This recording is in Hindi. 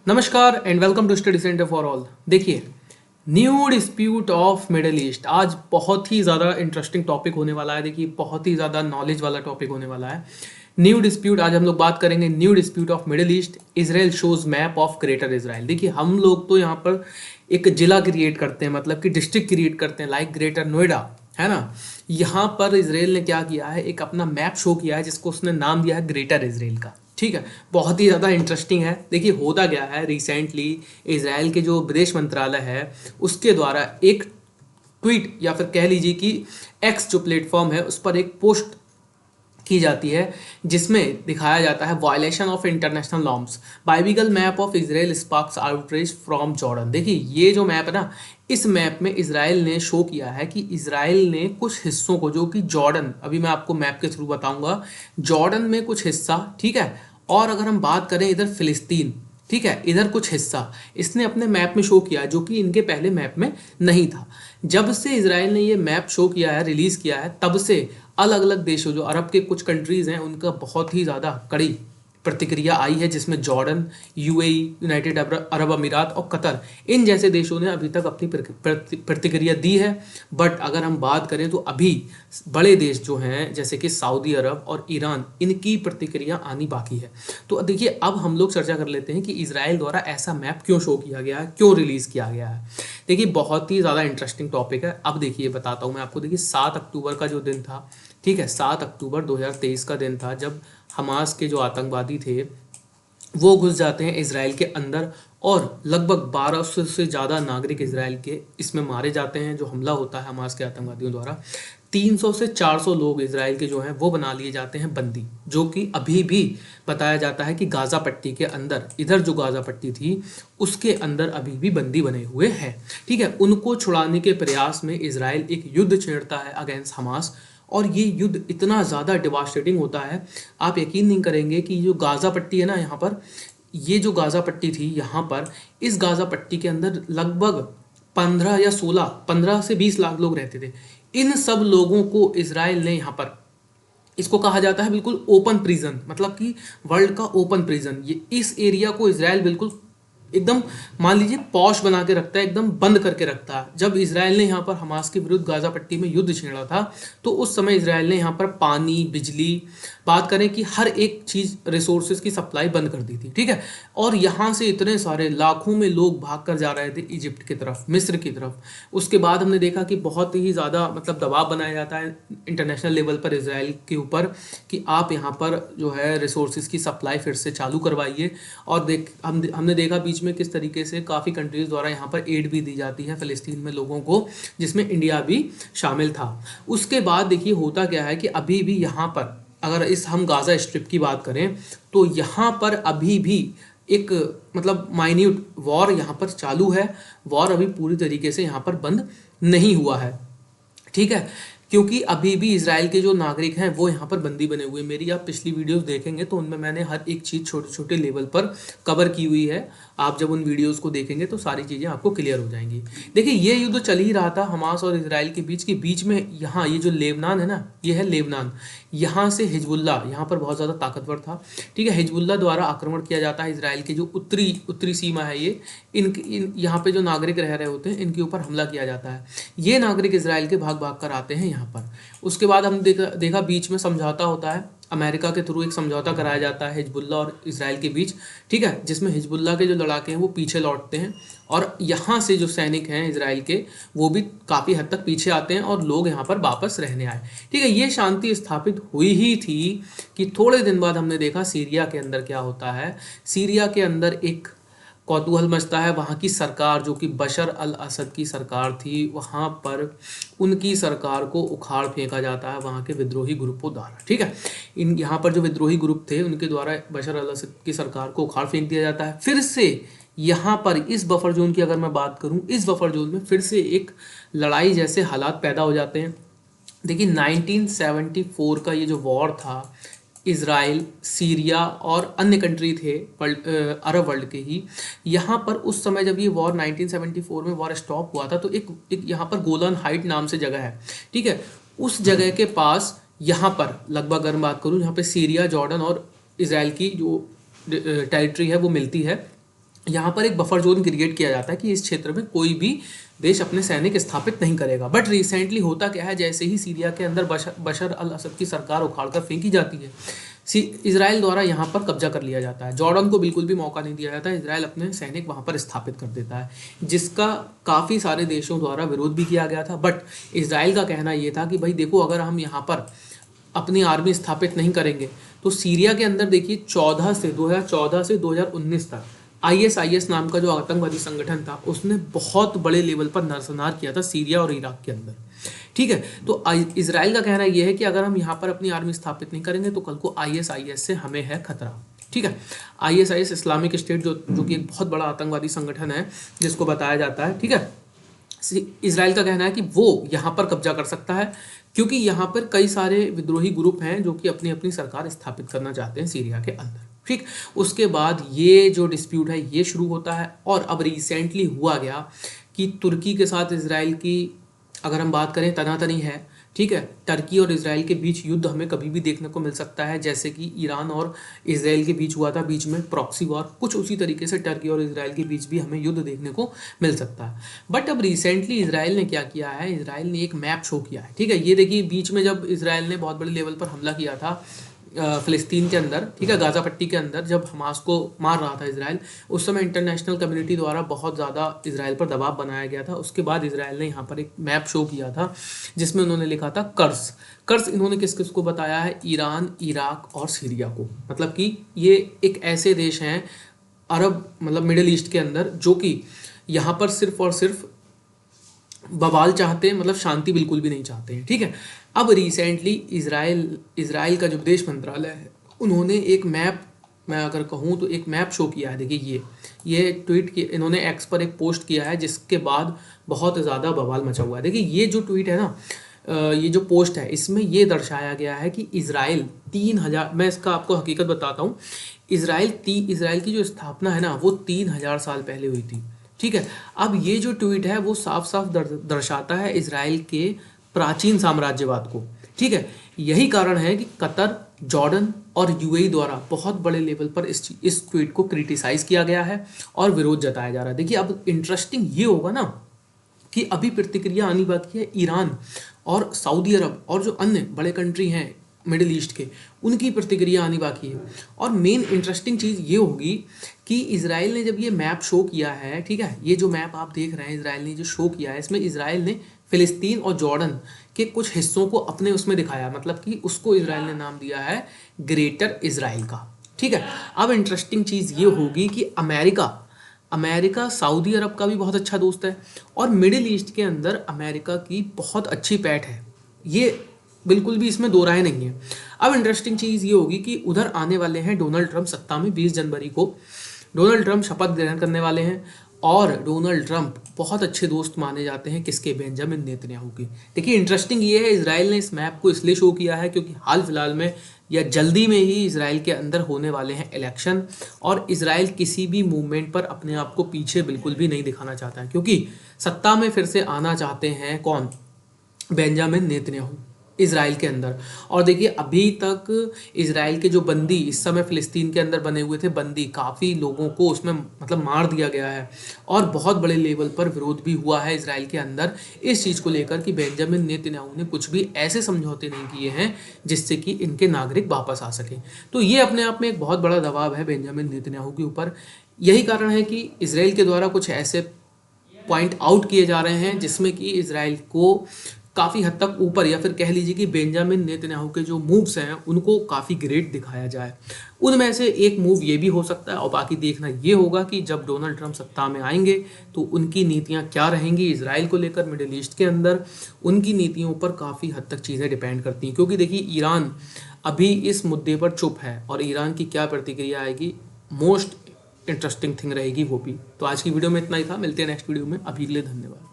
नमस्कार and welcome to study centre for all. देखिए, new dispute of Middle East आज बहुत ही ज़्यादा इंटरेस्टिंग टॉपिक होने वाला है। देखिए, बहुत ही ज़्यादा नॉलेज वाला टॉपिक होने वाला है। न्यू डिस्प्यूट आज हम लोग बात करेंगे। New dispute of Middle east, Israel shows map of greater Israel. देखिए, हम लोग तो यहाँ पर एक जिला क्रिएट करते हैं, मतलब कि डिस्ट्रिक्ट क्रिएट करते हैं, लाइक ग्रेटर नोएडा, है ना। यहाँ पर इसराइल ने क्या किया है, एक अपना मैप शो किया है जिसको उसने नाम दिया है ग्रेटर इसराइल का। ठीक है, बहुत ही ज़्यादा इंटरेस्टिंग है। देखिए, होता गया है रिसेंटली इसराइल के जो विदेश मंत्रालय है उसके द्वारा एक ट्वीट या फिर कह लीजिए कि एक्स जो प्लेटफॉर्म है उस पर एक पोस्ट की जाती है जिसमें दिखाया जाता है violation of international norms, biblical map of Israel sparks outreach from Jordan. देखिए, ये जो मैप है ना, इस मैप में इसराइल ने शो किया है कि इसराइल ने कुछ हिस्सों को, जो कि जॉर्डन, अभी मैं आपको मैप के थ्रू बताऊंगा, जॉर्डन में कुछ हिस्सा, ठीक है, और अगर हम बात करें इधर फिलिस्तीन, ठीक है, इधर कुछ हिस्सा इसने अपने मैप में शो किया है जो कि इनके पहले मैप में नहीं था। जब से इसराइल ने ये मैप शो किया है, रिलीज किया है, तब से अलग अलग देशों, जो अरब के कुछ कंट्रीज हैं, उनका बहुत ही ज़्यादा कड़ी प्रतिक्रिया आई है, जिसमें जॉर्डन, यूएई, यूनाइटेड अरब अमीरात और कतर, इन जैसे देशों ने अभी तक अपनी प्रतिक्रिया दी है। बट अगर हम बात करें तो अभी बड़े देश जो हैं जैसे कि सऊदी अरब और ईरान, इनकी प्रतिक्रिया आनी बाकी है। तो देखिए, अब हम लोग चर्चा कर लेते हैं कि इसराइल द्वारा ऐसा मैप क्यों शो किया गया है, क्यों रिलीज किया गया है। देखिए, बहुत ही ज़्यादा इंटरेस्टिंग टॉपिक है। अब देखिए, बताता हूँ मैं आपको। देखिए, 7 अक्टूबर का जो दिन था, ठीक है, 7 अक्टूबर 2023 का दिन था, जब हमास के जो आतंकवादी थे वो घुस जाते हैं इसराइल के अंदर और लगभग 1200 से ज़्यादा नागरिक इसराइल के इसमें मारे जाते हैं। जो हमला होता है हमास के आतंकवादियों द्वारा, 300 से 400 लोग इसराइल के जो हैं वो बना लिए जाते हैं बंदी, जो कि अभी भी बताया जाता है कि गाज़ा पट्टी के अंदर, इधर जो गाज़ा पट्टी थी उसके अंदर अभी भी बंदी बने हुए हैं। ठीक है, उनको छुड़ाने के प्रयास में इसराइल एक युद्ध छेड़ता है अगेंस्ट हमास, और ये युद्ध इतना ज़्यादा डिवास्टेटिंग होता है, आप यकीन नहीं करेंगे कि जो गाज़ा पट्टी है ना, यहाँ पर ये जो गाज़ा पट्टी थी, यहाँ पर इस गाज़ा पट्टी के अंदर लगभग 15 से 20 लाख लोग रहते थे। इन सब लोगों को इसराइल ने यहाँ पर, इसको कहा जाता है बिल्कुल ओपन प्रिजन, मतलब कि वर्ल्ड का ओपन प्रिजन। ये इस एरिया को इसराइल बिल्कुल एकदम मान लीजिए पॉश बना के रखता है, एकदम बंद करके रखता है। जब इसराइल ने यहाँ पर हमास के विरुद्ध गाज़ा पट्टी में युद्ध छेड़ा था, तो उस समय इसराइल ने यहाँ पर पानी, बिजली, बात करें कि हर एक चीज़, रिसोर्सेज की सप्लाई बंद कर दी थी। ठीक है, और यहाँ से इतने सारे लाखों में लोग भाग कर जा रहे थे इजिप्ट की तरफ, मिस्र की तरफ। उसके बाद हमने देखा कि बहुत ही ज़्यादा मतलब दबाव बनाया जाता है इंटरनेशनल लेवल पर इसराइल के ऊपर कि आप यहाँ पर जो है रिसोर्सेज की सप्लाई फिर से चालू करवाइए। और हमने देखा बीच में किस तरीके से काफ़ी कंट्रीज़ द्वारा यहाँ पर एड भी दी जाती है फ़लस्तीन में लोगों को, जिसमें इंडिया भी शामिल था। उसके बाद देखिए, होता क्या है कि अभी भी यहाँ पर अगर हम गाज़ा स्ट्रिप की बात करें तो यहाँ पर अभी भी एक मतलब माइन्यूट वॉर यहाँ पर चालू है। वॉर अभी पूरी तरीके से यहाँ पर बंद नहीं हुआ है। ठीक है, क्योंकि अभी भी इसराइल के जो नागरिक हैं वो यहाँ पर बंदी बने हुए। मेरी आप पिछली वीडियोस देखेंगे तो उनमें मैंने हर एक चीज़ छोटे छोटे लेवल पर कवर की हुई है। आप जब उन वीडियोस को देखेंगे तो सारी चीज़ें आपको क्लियर हो जाएंगी। देखिए, ये युद्ध चल ही रहा था हमास और इसराइल के बीच में यहाँ ये जो लेबनान है ना, ये है लेबनान। यहाँ से हिजबुल्ला यहाँ पर बहुत ज़्यादा ताकतवर था। ठीक है, हिजबुल्ला द्वारा आक्रमण किया जाता है इसराइल की जो उत्तरी सीमा है, ये यहाँ पे जो नागरिक रह रहे होते हैं इनके ऊपर हमला किया जाता है। ये नागरिक इसराइल के भाग भाग कर आते हैं यहाँ पर। उसके बाद हम देखा बीच में समझौता होता है, अमेरिका के थ्रू एक समझौता कराया जाता है हिजबुल्ला और इसराइल के बीच। ठीक है, जिसमें हिजबुल्ला के जो लड़ाके हैं वो पीछे लौटते हैं और यहाँ से जो सैनिक हैं इसराइल के वो भी काफ़ी हद तक पीछे आते हैं और लोग यहाँ पर वापस रहने आए। ठीक है, ये शांति स्थापित हुई ही थी कि थोड़े दिन बाद हमने देखा सीरिया के अंदर क्या होता है। सीरिया के अंदर एक कौतूहल मचता है। वहाँ की सरकार, जो कि बशर अल असद की सरकार थी, वहाँ पर उनकी सरकार को उखाड़ फेंका जाता है वहाँ के विद्रोही ग्रुपों द्वारा। ठीक है, यहाँ पर जो विद्रोही ग्रुप थे उनके द्वारा बशर अल असद की सरकार को उखाड़ फेंक दिया जाता है। फिर से यहाँ पर इस बफर जोन की अगर मैं बात करूँ, इस बफर जोन में फिर से एक लड़ाई जैसे हालात पैदा हो जाते हैं। देखिए, 1974 का ये जो वॉर था, इज़राइल, सीरिया और अन्य कंट्री थे अरब वर्ल्ड के ही, यहाँ पर उस समय जब ये वॉर 1974 में वॉर स्टॉप हुआ था, तो एक यहाँ पर गोलन हाइट नाम से जगह है। ठीक है, उस जगह के पास यहाँ पर लगभग अगर बात करूँ, यहाँ पे सीरिया, जॉर्डन और इज़राइल की जो टेरिटरी है वो मिलती है। यहाँ पर एक बफर जोन क्रिएट किया जाता है कि इस क्षेत्र में कोई भी देश अपने सैनिक स्थापित नहीं करेगा। बट रिसेंटली होता क्या है, जैसे ही सीरिया के अंदर बशर अल असद की सरकार उखाड़कर फेंकी जाती है, इसराइल द्वारा यहाँ पर कब्जा कर लिया जाता है। जॉर्डन को बिल्कुल भी मौका नहीं दिया जाता है, इसराइल अपने सैनिक वहाँ पर स्थापित कर देता है, जिसका काफ़ी सारे देशों द्वारा विरोध भी किया गया था। बट इसराइल का कहना ये था कि भाई देखो, अगर हम यहाँ पर अपनी आर्मी स्थापित नहीं करेंगे तो सीरिया के अंदर देखिए 2014 से 2019 तक ISIS नाम का जो आतंकवादी संगठन था उसने बहुत बड़े लेवल पर नरसंहार किया था सीरिया और इराक के अंदर। ठीक है, तो इसराइल का कहना यह है कि अगर हम यहाँ पर अपनी आर्मी स्थापित नहीं करेंगे तो कल को ISIS से हमें है खतरा। ठीक है, ISIS इस्लामिक स्टेट जो कि एक बहुत बड़ा आतंकवादी संगठन है जिसको बताया जाता है। ठीक है, इसराइल का कहना है कि वो यहाँ पर कब्जा कर सकता है क्योंकि यहाँ पर कई सारे विद्रोही ग्रुप हैं जो कि अपनी अपनी सरकार स्थापित करना चाहते हैं सीरिया के अंदर। ठीक, उसके बाद ये जो डिस्प्यूट है ये शुरू होता है और अब रिसेंटली हुआ गया कि तुर्की के साथ इसराइल की अगर हम बात करें तनातनी है। ठीक है, टर्की और इसराइल के बीच युद्ध हमें कभी भी देखने को मिल सकता है, जैसे कि ईरान और इसराइल के बीच हुआ था बीच में प्रॉक्सी वॉर, कुछ उसी तरीके से टर्की और इसराइल के बीच भी हमें युद्ध देखने को मिल सकता है। बट अब रिसेंटली इसराइल ने क्या किया है, इसराइल ने एक मैप शो किया है। ठीक है, ये देखिए बीच में जब इसराइल ने बहुत बड़े लेवल पर हमला किया था फ़िलिस्तीन के अंदर, ठीक है, गाज़ा पट्टी के अंदर, जब हमास को मार रहा था इसराइल, उस समय इंटरनेशनल कम्युनिटी द्वारा बहुत ज़्यादा इसराइल पर दबाव बनाया गया था। उसके बाद इसराइल ने यहाँ पर एक मैप शो किया था जिसमें उन्होंने लिखा था कर्स इन्होंने किस किस को बताया है, ईरान, इराक और सीरिया को। मतलब कि ये एक ऐसे देश हैं अरब मतलब मिडिल ईस्ट के अंदर जो कि यहाँ पर सिर्फ और सिर्फ बवाल चाहते हैं, मतलब शांति बिल्कुल भी नहीं चाहते हैं। ठीक है, अब रिसेंटली इसराइल का जो विदेश मंत्रालय है उन्होंने एक मैप, मैं अगर कहूँ तो एक मैप शो किया है। देखिए ये ट्वीट किया इन्होंने एक्स पर एक पोस्ट किया है जिसके बाद बहुत ज़्यादा बवाल मचा हुआ है। देखिए ये जो ट्वीट है ना, ये जो पोस्ट है इसमें ये दर्शाया गया है कि इसराइल 3000, मैं इसका आपको हकीकत बताता हूँ, इसराइल की जो स्थापना है ना वो 3000 साल पहले हुई थी। ठीक है, अब ये जो ट्वीट है वो साफ साफ दर्शाता है इसराइल के प्राचीन साम्राज्यवाद को। ठीक है, यही कारण है कि कतर, जॉर्डन और UAE द्वारा बहुत बड़े लेवल पर इस ट्वीट को क्रिटिसाइज किया गया है और विरोध जताया जा रहा है। देखिए अब इंटरेस्टिंग ये होगा ना कि अभी प्रतिक्रिया आनी बाकी है ईरान और सऊदी अरब और जो अन्य बड़े कंट्री हैं मिडिल ईस्ट के, उनकी प्रतिक्रिया आनी बाकी है। और मेन इंटरेस्टिंग चीज़ ये होगी कि इसराइल ने जब ये मैप शो किया है, ठीक है, ये जो मैप आप देख रहे हैं इसराइल ने जो शो किया है, इसमें इसराइल ने फ़िलिस्तीन और जॉर्डन के कुछ हिस्सों को अपने उसमें दिखाया, मतलब कि उसको इसराइल ने नाम दिया है ग्रेटर इसराइल का। ठीक है, अब इंटरेस्टिंग चीज़ ये होगी कि अमेरिका सऊदी अरब का भी बहुत अच्छा दोस्त है और मिडिल ईस्ट के अंदर अमेरिका की बहुत अच्छी पैठ है, ये बिल्कुल भी इसमें दो राय नहीं है। अब इंटरेस्टिंग चीज़ ये होगी कि उधर आने वाले हैं डोनाल्ड ट्रंप सत्ता में, 20 जनवरी को डोनाल्ड ट्रंप शपथ ग्रहण करने वाले हैं और डोनाल्ड ट्रंप बहुत अच्छे दोस्त माने जाते हैं किसके, बेंजामिन नेतन्याहू के। देखिए इंटरेस्टिंग ये है, इसराइल ने इस मैप को इसलिए शो किया है क्योंकि हाल फिलहाल में या जल्दी में ही इसराइल के अंदर होने वाले हैं इलेक्शन और इसराइल किसी भी मूवमेंट पर अपने आप को पीछे बिल्कुल भी नहीं दिखाना चाहता है क्योंकि सत्ता में फिर से आना चाहते हैं कौन, बेंजामिन नेतन्याहू इसराइल के अंदर। और देखिए अभी तक इसराइल के जो बंदी इस समय फ़िलिस्तीन के अंदर बने हुए थे बंदी, काफ़ी लोगों को उसमें मतलब मार दिया गया है और बहुत बड़े लेवल पर विरोध भी हुआ है इसराइल के अंदर इस चीज़ को लेकर कि बेंजामिन नेतन्याहू ने कुछ भी ऐसे समझौते नहीं किए हैं जिससे कि इनके नागरिक वापस आ सकें। तो ये अपने आप में एक बहुत बड़ा दबाव है बेंजामिन नेतन्याहू के ऊपर। यही कारण है कि इसराइल के द्वारा कुछ ऐसे पॉइंट आउट किए जा रहे हैं जिसमें कि इसराइल को काफ़ी हद तक ऊपर, या फिर कह लीजिए कि बेंजामिन नेतन्याहू के जो मूव्स हैं उनको काफ़ी ग्रेट दिखाया जाए। उनमें से एक मूव ये भी हो सकता है और बाकी देखना ये होगा कि जब डोनाल्ड ट्रंप सत्ता में आएंगे तो उनकी नीतियां क्या रहेंगी इसराइल को लेकर मिडिल ईस्ट के अंदर। उनकी नीतियों पर काफ़ी हद तक चीज़ें डिपेंड करती हैं क्योंकि देखिए ईरान अभी इस मुद्दे पर चुप है और ईरान की क्या प्रतिक्रिया आएगी मोस्ट इंटरेस्टिंग थिंग रहेगी वो भी। तो आज की वीडियो में इतना ही था, मिलते हैं नेक्स्ट वीडियो में, अभी के लिए धन्यवाद।